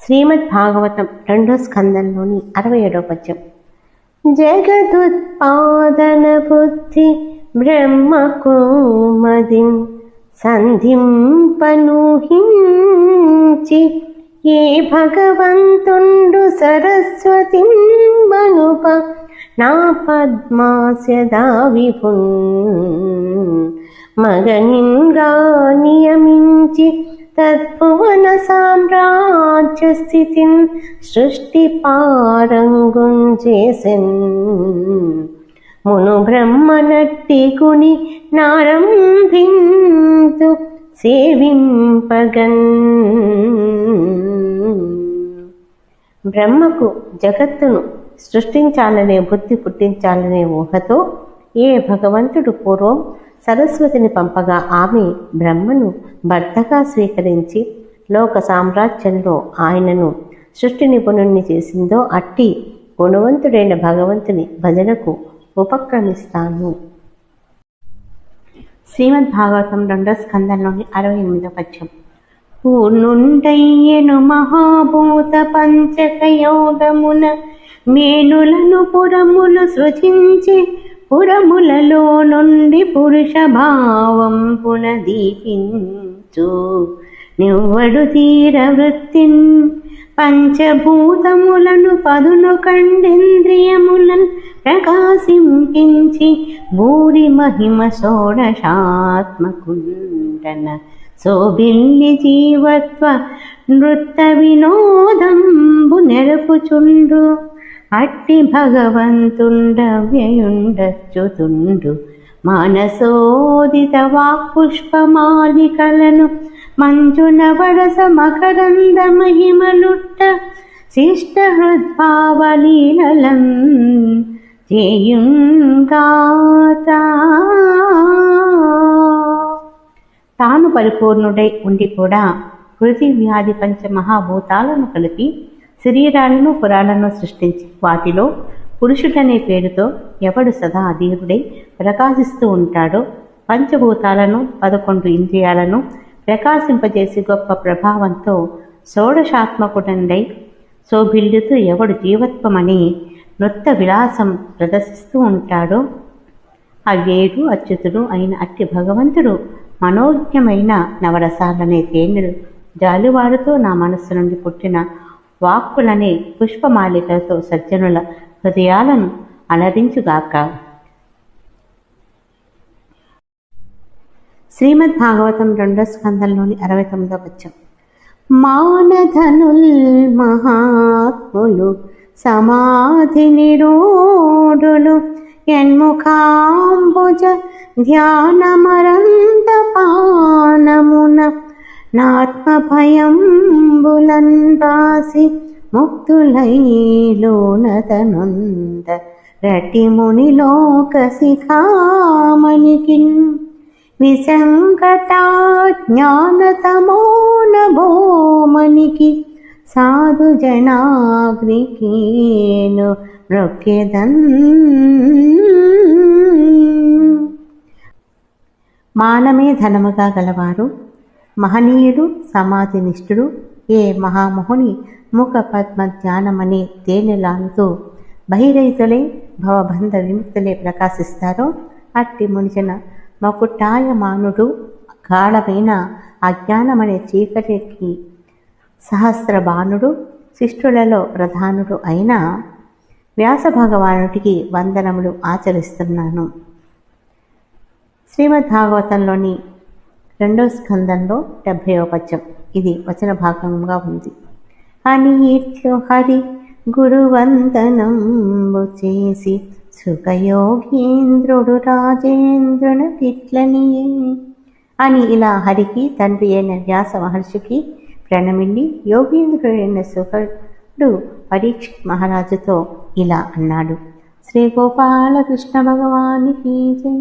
శ్రీమద్ భాగవతం 2వ స్కందంలోని 67వ పద్యం. జగదుత్పాదన బుద్ధి బ్రహ్మకు మదిం సంధింపనూహించి ఏ భగవంతుండు సరస్వతి మనుప నా పద్మాస్యదా విపున్ మగనింగా నియమించి తద్భువన సామ్రాజ్య స్థితిన్ సృష్టి పారంగుంచేసెన్ మును బ్రహ్మనట్టి గుని నారంభింతు సేవింపగన్. బ్రహ్మకు జగత్తును సృష్టించాలనే బుద్ధి పుట్టించాలనే ఊహతో ఏ భగవంతుడు పూర్వం సరస్వతిని పంపగా ఆమె బ్రహ్మను భర్తగా స్వీకరించి లోక సామ్రాజ్యంలో ఆయనను సృష్టి నిపుణుణ్ణి చేసిందో అట్టి గుణవంతుడైన భగవంతుని భజనకు ఉపక్రమిస్తాను. శ్రీమద్ భాగవతం 2వ స్కందంలోని 68వ పద్యం. పూర్ణుండయ్యను మహాభూత పంచకయోగమున మేనులను పురములు సృజించి పురములలో నుండి పురుష భావం పునదీపించు నివ్వడు తీర వృత్తిన్ పంచభూతములను పదును కండేంద్రియములను ప్రకాశింపించి భూరి మహిమ షోడశాత్మకుండన శోభిల్లి జీవత్వ నృత్త వినోదంబు నెరపుచుండు అట్టి భగవంతుండవ్యయుండచ్యుతుండు మానసోదిత వాక్పుష్పమాలికలను మంజున వరస మకరంద మహిమలుట్ట శిష్ట హృద్భావలీలలం చేయుంగాత. తాను పరిపూర్ణుడై ఉండి కూడా పృథివ్యాధి పంచమహాభూతాలను కలిపి శరీరాలను పురాలను సృష్టించి వాటిలో పురుషుడనే పేరుతో ఎవడు సదా అధీరుడై ప్రకాశిస్తూ ఉంటాడో పంచభూతాలను 11 ఇంద్రియాలను ప్రకాశింపజేసి గొప్ప ప్రభావంతో షోడశాత్మకుడండై శోభిల్లుతూ ఎవడు జీవత్వమని నృత్త విలాసం ప్రదర్శిస్తూ ఉంటాడో అవ్యయుడు అచ్యుతుడు అయిన అట్టి భగవంతుడు మనోజ్ఞమైన నవరసాలనే తేనెలు జాలువారుతో నా మనస్సు నుండి పుట్టిన వాక్కులనే పుష్పమాలికలతో సజ్జనుల హృదయాలను అలరించుగాక. శ్రీమద్ భాగవతం 2వ స్కందంలోని 69వ పద్యం. మానధనుల్ మహాత్ములు సమాధి నిరూఢులు యన్ముఖాంబుజ ధ్యానమరంత పానమున నాత్మభయంబులన్ రాసి ముక్తులైలోనతనుంద రటి మునిలోక శిఖామణికిన్ విసంగతా జ్ఞానతమోనభోమనికి సాధు జనాగ్రికేను రొక్కెదన్. మానమే ధనముగా గలవారు మహనీయుడు సమాధినిష్ఠుడు ఏ మహామోహుని ముఖ పద్మ ధ్యానమనే తేనెలానుతూ బహిరైతులై భవబంధ విముక్తులే ప్రకాశిస్తారో అట్టి మునిజన మకుటాయమానుడు గాఢమైన అజ్ఞానమనే చీకటికి సహస్రబాణుడు శిష్టులలో ప్రధానుడు అయిన వ్యాస భగవానుడికి వందనములు ఆచరిస్తున్నాను. శ్రీమద్ భాగవతంలోని 2వ స్కందంలో 70వ పద్యం. ఇది వచన భాగంగా ఉంది. అనిత్యు హరి గురువందనంబు చేసి సుఖయోగీంద్రుడు రాజేంద్రుని పిట్లనియే అని ఇలా హరికి తండ్రి అయిన వ్యాస మహర్షికి ప్రణమిల్లి యోగీంద్రుడైన సుఖుడు పరీక్షిత్ మహారాజుతో ఇలా అన్నాడు. శ్రీ గోపాలకృష్ణ భగవానికి జై.